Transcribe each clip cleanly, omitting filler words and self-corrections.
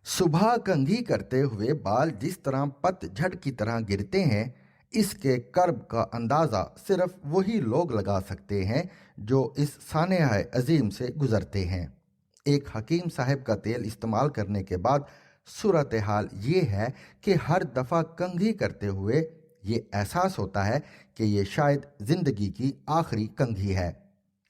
सुबह कंघी करते हुए बाल जिस तरह पतझड़ की तरह गिरते हैं, इसके कर्ब का अंदाज़ा सिर्फ वही लोग लगा सकते हैं जो इस सानेह अजीम से गुजरते हैं। एक हकीम साहब का तेल इस्तेमाल करने के बाद सूरत हाल ये है कि हर दफ़ा कंघी करते हुए ये एहसास होता है कि ये शायद ज़िंदगी की आखिरी कंघी है।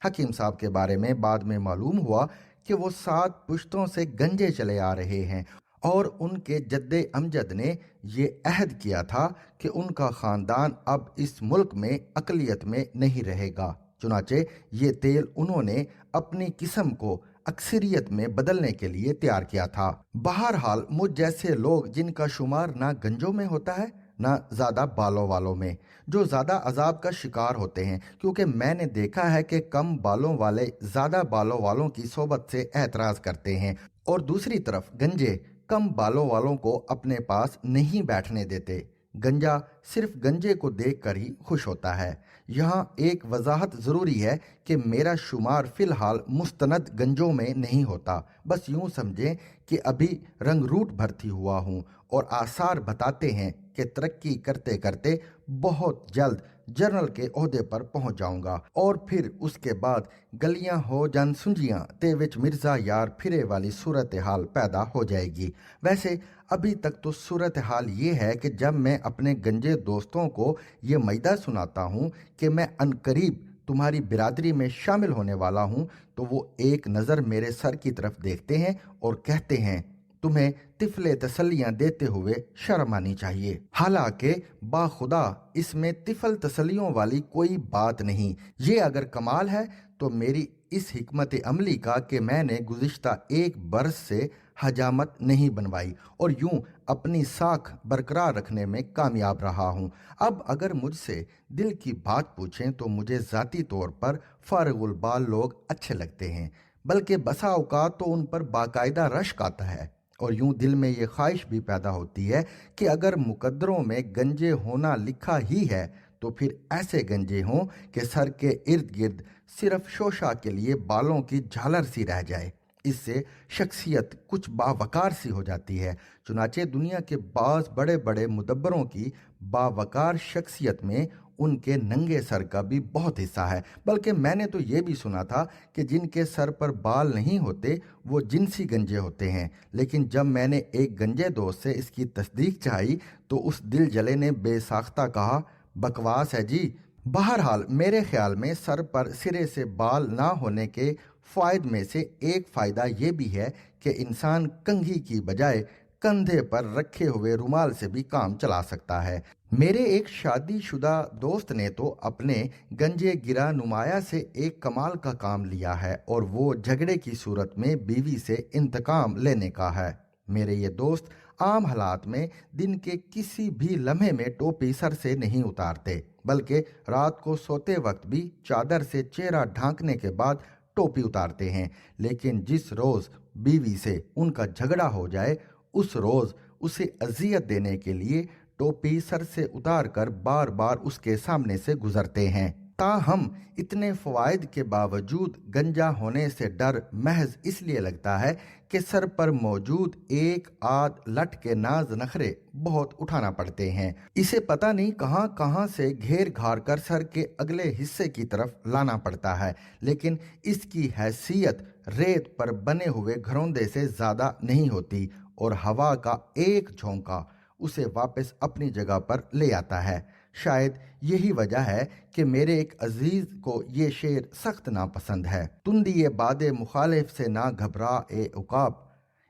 हकीम साहब के बारे में बाद में मालूम हुआ कि वो 7 पुश्तों से गंजे चले आ रहे हैं और उनके जद्दे अमजद ने ये अहद किया था कि उनका ख़ानदान अब इस मुल्क में अक़लियत में नहीं रहेगा। चुनाचे ये तेल उन्होंने अपनी किस्म को अक्सरियत में बदलने के लिए तैयार किया था। बहरहाल मुझ जैसे लोग जिनका शुमार ना गंजों में होता है ना ज़्यादा बालों वालों में, जो ज़्यादा अजाब का शिकार होते हैं, क्योंकि मैंने देखा है कि कम बालों वाले ज़्यादा बालों वालों की सोबत से एतराज़ करते हैं और दूसरी तरफ गंजे कम बालों वालों को अपने पास नहीं बैठने देते। गंजा सिर्फ गंजे को देखकर ही खुश होता है। यहाँ एक वजाहत ज़रूरी है कि मेरा शुमार फ़िलहाल मुस्तनद गंजों में नहीं होता। बस यूँ समझें कि अभी रंगरूट भर्ती हुआ हूँ और आसार बताते हैं कि तरक्की करते करते बहुत जल्द जनरल के ओहदे पर पहुँच जाऊँगा और फिर उसके बाद गलियाँ हो जन सुंजियाँ ते विच मिर्ज़ा यार फिरे वाली सूरत हाल पैदा हो जाएगी। वैसे अभी तक तो सूरत हाल ये है कि जब मैं अपने गंजे दोस्तों को ये मैदा सुनाता हूँ कि मैं अनकरीब तुम्हारी बिरादरी में शामिल होने वाला हूँ, तो वो एक नज़र मेरे सर की तरफ देखते हैं और कहते हैं, तुम्हें तिफले तसल्लियाँ देते हुए शर्म आनी चाहिए। हालांकि बाखुदा इसमें तिफल तसल्लियों वाली कोई बात नहीं। ये अगर कमाल है तो मेरी इस हिकमत अमली का कि मैंने गुज़िश्ता 1 बरस से हजामत नहीं बनवाई और यूं अपनी साख बरकरार रखने में कामयाब रहा हूं। अब अगर मुझसे दिल की बात पूछें तो मुझे ज़ाती तौर पर फारगुल बाल लोग अच्छे लगते हैं, बल्कि बसा औकात तो उन पर बाकायदा रश्क आता है और यूं दिल में ये ख्वाहिश भी पैदा होती है कि अगर मुकद्दरों में गंजे होना लिखा ही है तो फिर ऐसे गंजे हों कि सर के इर्द गिर्द सिर्फ शोशा के लिए बालों की झालर सी रह जाए। इससे शख्सियत कुछ बावकार सी हो जाती है। चुनाचे दुनिया के बाज़ बड़े बड़े मुदब्बरों की बावकार शख्सियत में उनके नंगे सर का भी बहुत हिस्सा है। बल्कि मैंने तो ये भी सुना था कि जिनके सर पर बाल नहीं होते वो जिनसी गंजे होते हैं, लेकिन जब मैंने एक गंजे दोस्त से इसकी तस्दीक चाही तो उस दिल जले ने बेसाख्ता कहा, बकवास है जी। बहरहाल मेरे ख्याल में सर पर सिरे से बाल ना होने के फ़ायद में से एक फ़ायदा ये भी है कि इंसान कंघी की बजाय कंधे पर रखे हुए रुमाल से भी काम चला सकता है। मेरे एक शादीशुदा दोस्त ने तो अपने गंजे गिरा नुमाया से एक कमाल का काम लिया है और वो झगड़े की सूरत में बीवी से इंतकाम लेने का है। मेरे ये दोस्त आम हालात में दिन के किसी भी लम्हे में टोपी सर से नहीं उतारते, बल्कि रात को सोते वक्त भी चादर से चेहरा ढांकने के बाद टोपी उतारते हैं। लेकिन जिस रोज़ बीवी से उनका झगड़ा हो जाए उस रोज़ उसे अजियत देने के लिए टोपी सर से उतार कर बार बार उसके सामने से गुजरते हैं। ताहम इतने फ़वाइद के बावजूद गंजा होने से डर महज इसलिए लगता है कि सर पर मौजूद एक आध लट के नाज नखरे बहुत उठाना पड़ते हैं। इसे पता नहीं कहाँ कहाँ से घेर घार कर सर के अगले हिस्से की तरफ लाना पड़ता है, लेकिन इसकी हैसियत रेत पर बने हुए घरौंदे से ज़्यादा नहीं होती और हवा का एक झोंका उसे वापस अपनी जगह पर ले आता है। शायद यही वजह है कि मेरे एक अजीज को ये शेर सख्त नापसंद है। तुंदी ये बादे मुखालिफ से ना घबरा ए उकाब,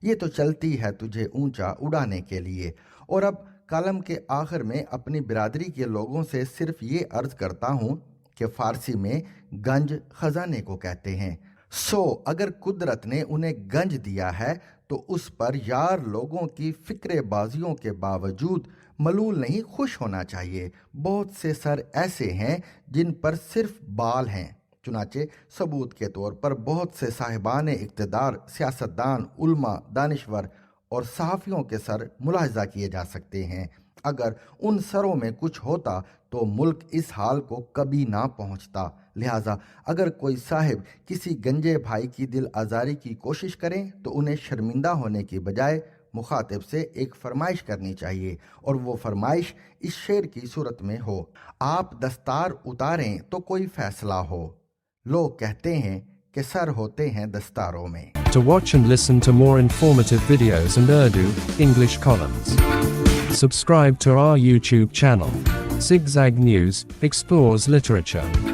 ये तो चलती है तुझे ऊंचा उड़ाने के लिए। और अब कलम के आखिर में अपनी बिरादरी के लोगों से सिर्फ ये अर्ज करता हूँ कि फ़ारसी में गंज खजाने को कहते हैं। सो अगर कुदरत ने उन्हें गंज दिया है तो उस पर यार लोगों की फिक्रेबाजियों के बावजूद मलूल नहीं खुश होना चाहिए। बहुत से सर ऐसे हैं जिन पर सिर्फ बाल हैं। चुनाचे सबूत के तौर पर बहुत से साहिबान इक़्तिदार, सियासतदान, उल्मा, दानिश्वर और सहाफ़ियों के सर मुलाहिज़ा किए जा सकते हैं। अगर उन सरों में कुछ होता तो मुल्क इस हाल को कभी ना पहुंचता। लिहाजा अगर कोई साहिब किसी गंजे भाई की दिल आज़ारी की कोशिश करें तो उन्हें शर्मिंदा होने की बजाय مخاطب سے ایک فرمائش کرنی چاہیے اور وہ فرمائش اس شعر کی صورت میں ہو: آپ دستار اتاریں تو کوئی فیصلہ ہو، لوگ کہتے ہیں کہ سر ہوتے ہیں دستاروں میں۔ To watch and listen to more informative videos and Urdu, English columns, subscribe to our YouTube channel. Zigzag News explores literature.